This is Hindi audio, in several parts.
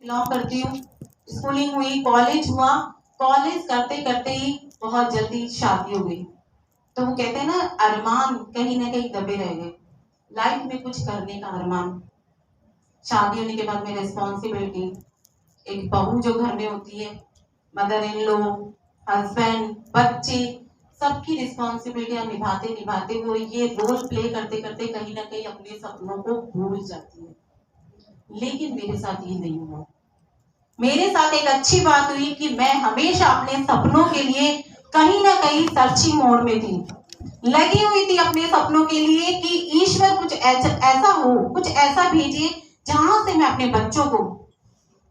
बिलोंग करती हूँ। स्कूलिंग हुई, कॉलेज हुआ, कॉलेज करते करते ही बहुत जल्दी शादी हो गई। तो वो कहते हैं ना, अरमान कहीं ना कहीं दबे रह गए, लाइफ में कुछ करने का अरमान। शादी होने के बाद में रिस्पॉन्सिबिलिटी, एक बहू जो घर में होती है, मदर इन लॉ, हस्बैंड, बच्चे, सबकी रिस्पॉन्सिबिलिटियां निभाते निभाते वो ये रोल प्ले करते करते कहीं ना कहीं अपने सपनों को भूल जाती है। लेकिन मेरे साथ ये नहीं हुआ। मेरे साथ एक अच्छी बात हुई कि मैं हमेशा अपने सपनों के लिए कहीं ना कहीं सर्चिंग मोड में थी, लगी हुई थी अपने सपनों के लिए कि ईश्वर कुछ ऐसा हो, कुछ ऐसा भेजे जहां से मैं अपने बच्चों को,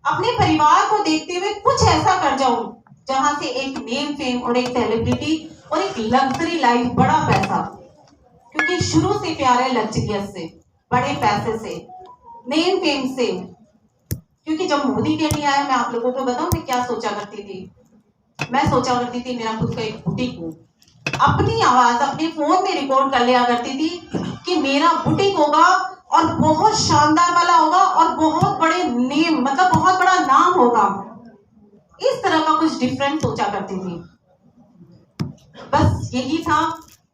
अपने परिवार को देखते हुए कुछ ऐसा कर जाऊं जहां से एक नेम फेम और एक सेलिब्रिटी और एक लग्जरी लाइफ, बड़ा पैसा, क्योंकि शुरू से प्यार है लग्जरियस से, बड़े पैसे से, नेम फेम से। क्योंकि जब मोदी के लिए आया, मैं आप लोगों को बताऊं मैं क्या सोचा करती थी। मैं सोचा करती थी मेरा खुद का एक बुटीक हो, अपनी आवाज अपने फोन में रिकॉर्ड कर लिया करती थी कि मेरा बुटीक होगा और बहुत शानदार वाला होगा और बहुत बड़े नेम, मतलब बहुत बड़ा नाम होगा। इस तरह का कुछ डिफरेंट सोचा करती थी। बस यही था।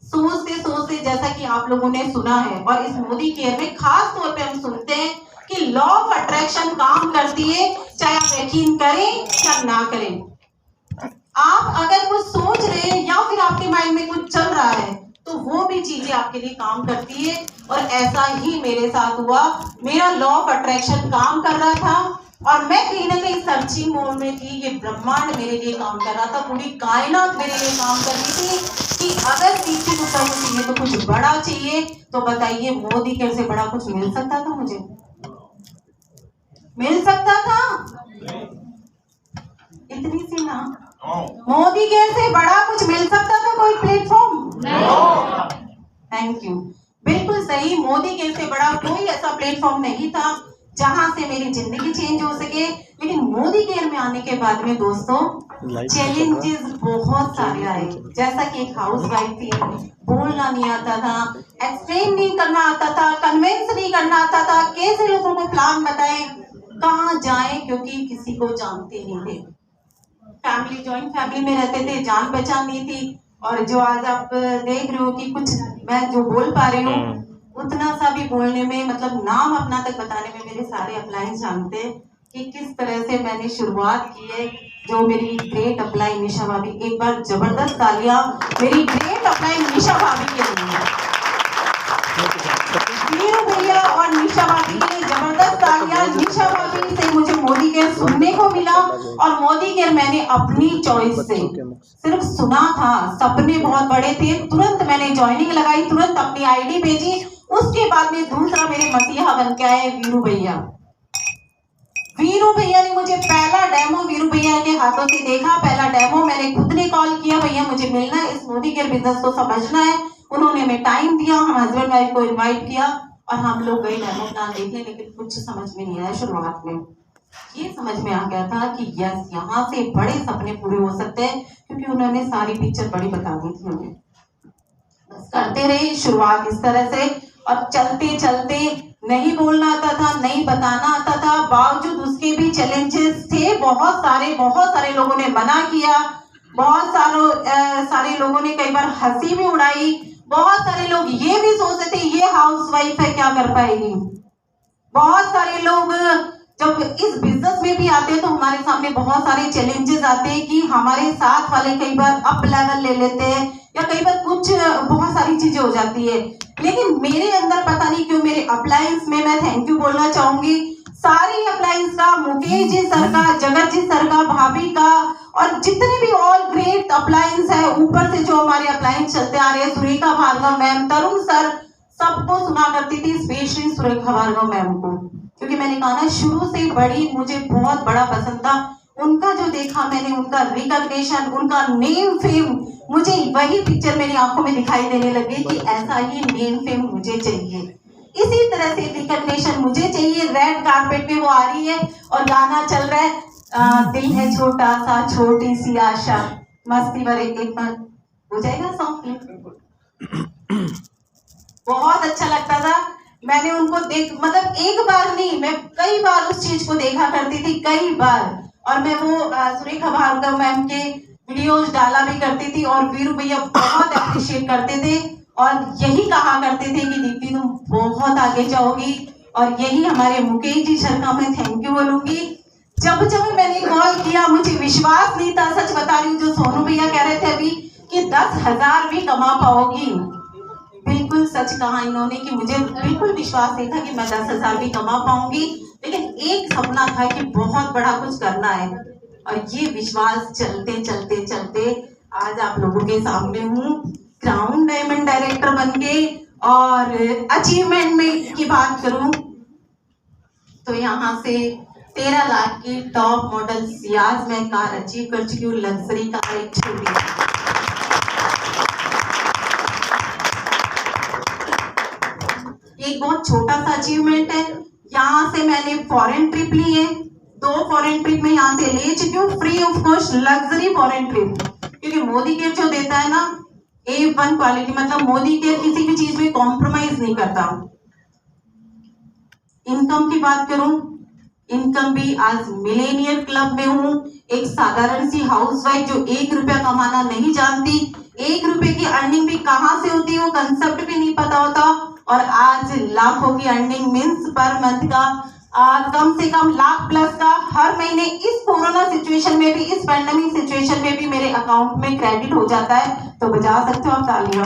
सोचते सोचते, जैसा कि आप लोगों ने सुना है और इस मोदी केयर में खास तौर पे हम सुनते हैं कि लॉ ऑफ अट्रैक्शन काम करती है, चाहे आप यकीन करें या ना करें। आप अगर कुछ सोच रहे हैं या फिर आपके माइंड में कुछ चल रहा है तो वो भी चीजें आपके लिए काम करती है, और ऐसा ही मेरे साथ हुआ। मेरा लॉ ऑफ अट्रैक्शन काम कर रहा था और मैं कहीं ना कहीं सर्चिंग मोड में थी। ये ब्रह्मांड मेरे लिए काम कर रहा था, पूरी कायनात मेरे लिए काम कर रही थी कि अगर पीछे को करना चाहिए तो कुछ बड़ा चाहिए। तो बताइए, मोदी केयर से बड़ा कुछ मिल सकता था? मुझे मिल सकता था? इतनी सी ना, मोदी केयर से बड़ा कुछ मिल सकता था कोई प्लेटफॉर्म? थैंक यू, बिल्कुल सही। मोदी केयर से बड़ा कोई ऐसा प्लेटफॉर्म नहीं था जहां से मेरी जिंदगी चेंज हो सके। लेकिन मोदी केयर में आने के बाद में दोस्तों, चैलेंजेस बहुत सारे आए। जैसा कि एक हाउस वाइफ थी, बोलना नहीं आता था, एक्सप्लेन नहीं करना आता था, कन्विंस नहीं करना आता था, कैसे लोगों को प्लान बताएं, कहाँ जाएं, क्योंकि किसी को जानते नहीं थे। फैमिली, जॉइंट फैमिली में रहते थे, जान पहचान नहीं थी। और जो आज आप देख रहे हो कि कुछ मैं जो बोल पा रही हूँ, उतना सा भी बोलने में, मतलब नाम अपना तक बताने में मेरे सारे अपलाइन जानते हैं कि किस तरह से मैंने शुरुआत की है। जो मेरी ग्रेट अपलाइन निशा भाभी, एक बार जबरदस्त तालियां मेरी ग्रेट अपलाइन निशा भाभी के लिए, वीरू भैया और निशा भाभी के लिए जबरदस्त तालियां। निशा भाभी से मुझे मोदी केयर सुनने को मिला, और मोदी केयर मैंने अपनी चॉइस से सिर्फ सुना था। सपने बहुत बड़े थे, तुरंत मैंने ज्वाइनिंग लगाई, तुरंत अपनी आईडी भेजी। उसके बाद में दूसरा मेरे मसीहा बन के आए वीरू भैया। वीरू भैया ने मुझे पहला डेमो वीरू भैया के हाथों से देखा, पहला डेमो मैंने खुद ने कॉल किया, भैया मुझे मिलना है, इस मोदी केयर बिजनेस को समझना है। उन्होंने हमें टाइम दिया, हम हस्बैंड वाइफ को इनवाइट किया और हम लोग गए डेमो प्लान देखने। लेकिन कुछ समझ में नहीं आया शुरुआत में। ये समझ में आ गया था कि यस, यहाँ से बड़े सपने पूरे हो सकते हैं, क्योंकि उन्होंने सारी पिक्चर बड़ी बता दी थी हमें। बस करते रहे शुरुआत इस तरह से, और चलते चलते नहीं बोलना आता था, नहीं बताना आता था, बावजूद उसके भी चैलेंजेस थे बहुत सारे लोगों ने मना किया, बहुत सारे लोगों ने कई बार हंसी भी उड़ाई, बहुत सारे लोग ये भी सोचते थे ये हाउसवाइफ है क्या कर पाएगी। बहुत सारे लोग जब इस बिजनेस में भी आते हैं तो हमारे सामने बहुत सारे चैलेंजेस आते हैं कि हमारे साथ वाले कई बार अप लेवल ले लेते हैं, या कई बार कुछ बहुत सारी चीजें हो जाती है। लेकिन मेरे अंदर पता नहीं क्यों, मेरे अपलायंस में मैं थैंक यू बोलना चाहूंगी सारी अपलायंस का, मुकेश जी सर का, जगत जी सर का, भाभी का, और जितने भी ऑल ग्रेट अपलायंस है, ऊपर से जो हमारे अपलायंस चलते आ रहे हैं, सुरेखा भार्गव मैम, तरुण सर, सबको सुना करती थी, स्पेशली सुरेखा भार्गव मैम को, क्योंकि मैंने कहा ना शुरू से बड़ी मुझे बहुत बड़ा पसंद था। उनका जो देखा मैंने, उनका रिकॉग्निशन, उनका नेम फेम, मुझे वही पिक्चर मेरी आंखों में दिखाई देने लगी कि ऐसा ही नेम फेम मुझे चाहिए, इसी तरह से रिकॉग्निशन मुझे चाहिए। रेड कारपेट पे वो आ रही है और गाना चल रहा है, दिल है छोटा सा छोटी सी आशा, मस्ती भरे, एक बार हो जाएगा सॉन्ग। बहुत अच्छा लगता था। मैंने उनको मतलब एक बार नहीं, मैं कई बार उस चीज को देखा करती थी, कई बार। और मैं वो सुरेखा भार्गव मैम के वीडियोज डाला भी करती थी और वीरू भैया बहुत अप्रिशिएट करते थे और यही कहा करते थे कि दीप्ति तुम बहुत आगे जाओगी। और यही हमारे मुकेश जी सर का मैं थैंक यू बोलूंगी। जब जब मैंने कॉल किया मुझे विश्वास नहीं था, सच बता रही हूँ, जो सोनू भैया कह रहे थे अभी कि 10,000 भी कमा पाओगी, बिल्कुल सच कहा इन्होंने कि मुझे बिल्कुल विश्वास नहीं था कि मैं 10,000 भी कमा पाऊंगी, लेकिन एक सपना था कि बहुत बड़ा कुछ करना है। और ये विश्वास चलते चलते चलते आज आप लोगों के सामने हूँ, क्राउन डायमंड डायरेक्टर बन के। और अचीवमेंट में की बात करूं तो यहाँ से 13 लाख की टॉप मॉडल सियाज में कार अचीव कर चुकी हूँ, लग्जरी कार एक छोटी। एक बहुत छोटा सा अचीवमेंट है। यहाँ से मैंने फॉरेन ट्रिप ली है, 2 फॉरेन ट्रिप में यहाँ से ले चुकी हूँ, free of cost luxury foreign trip. क्योंकि मोदी केयर जो देता है ना A1 क्वालिटी, मतलब मोदी केयर किसी भी चीज में कॉम्प्रोमाइज नहीं करता। इनकम की बात करूं, इनकम भी आज मिलेनियर क्लब में हूं, एक साधारण सी हाउसवाइफ जो 1 रुपया कमाना नहीं जानती, 1 रुपए की अर्निंग भी कहां से होती है वो कंसेप्ट भी नहीं पता होता, और आज लाखों की अर्निंग मीन्स पर मंथ का कम से कम लाख प्लस का हर महीने इस कोरोना सिचुएशन में भी, इस पैंडेमिक सिचुएशन में भी मेरे अकाउंट में क्रेडिट हो जाता है। तो बजा सकते हो आप तालियां।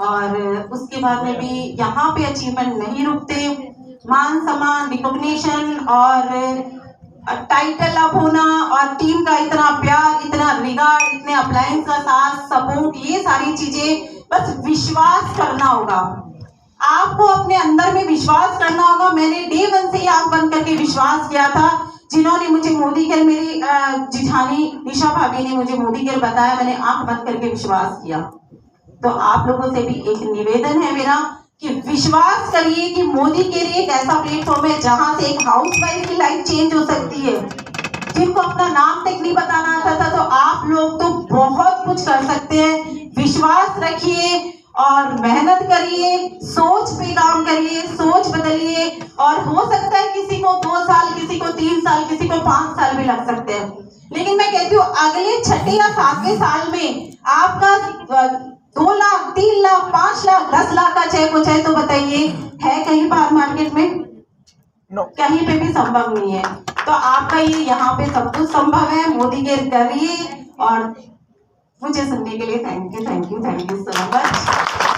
और उसके बाद में भी यहाँ पे अचीवमेंट नहीं रुकते, मान सम्मान, रिकॉग्निशन और टाइटल अप होना और टीम का इतना प्यार, इतना रिगार्ड, इतने अप्लायंस का साथ सपोर्ट, ये सारी चीजें बस विश्वास करना होगा आपको, अपने अंदर में विश्वास करना होगा। मैंने डे 1 से ही आंख बंद करके विश्वास किया था। जिन्होंने मुझे मोदी केयर, मेरी जिठानी निशा भाभी ने मुझे मोदी केयर बताया, मैंने आंख बंद करके विश्वास किया। तो आप लोगों से भी एक निवेदन है मेरा कि विश्वास करिए कि मोदी केयर एक ऐसा प्लेटफॉर्म है जहां से एक हाउसवाइफ की लाइफ चेंज हो सकती है। जिनको अपना नाम तक नहीं बताना आता था, तो आप लोग तो बहुत कुछ कर सकते हैं। विश्वास रखिए और मेहनत करिए, सोच पे काम करिए, सोच बदलिए। और हो सकता है किसी को 2 साल, किसी को 3 साल, किसी को 5 साल भी लग सकते हैं, लेकिन मैं कहती हूँ अगले 6 या 7वें साल में आपका 2 लाख, 3 लाख, 5 लाख, 10 लाख का चेक हो जाए तो बताइए, है कहीं बाहर मार्केट में? कहीं पे भी संभव नहीं है। तो आपका ये यहाँ पे सब कुछ संभव है। मोदी केयर करिए। और मुझे सुनने के लिए थैंक यू सो मच।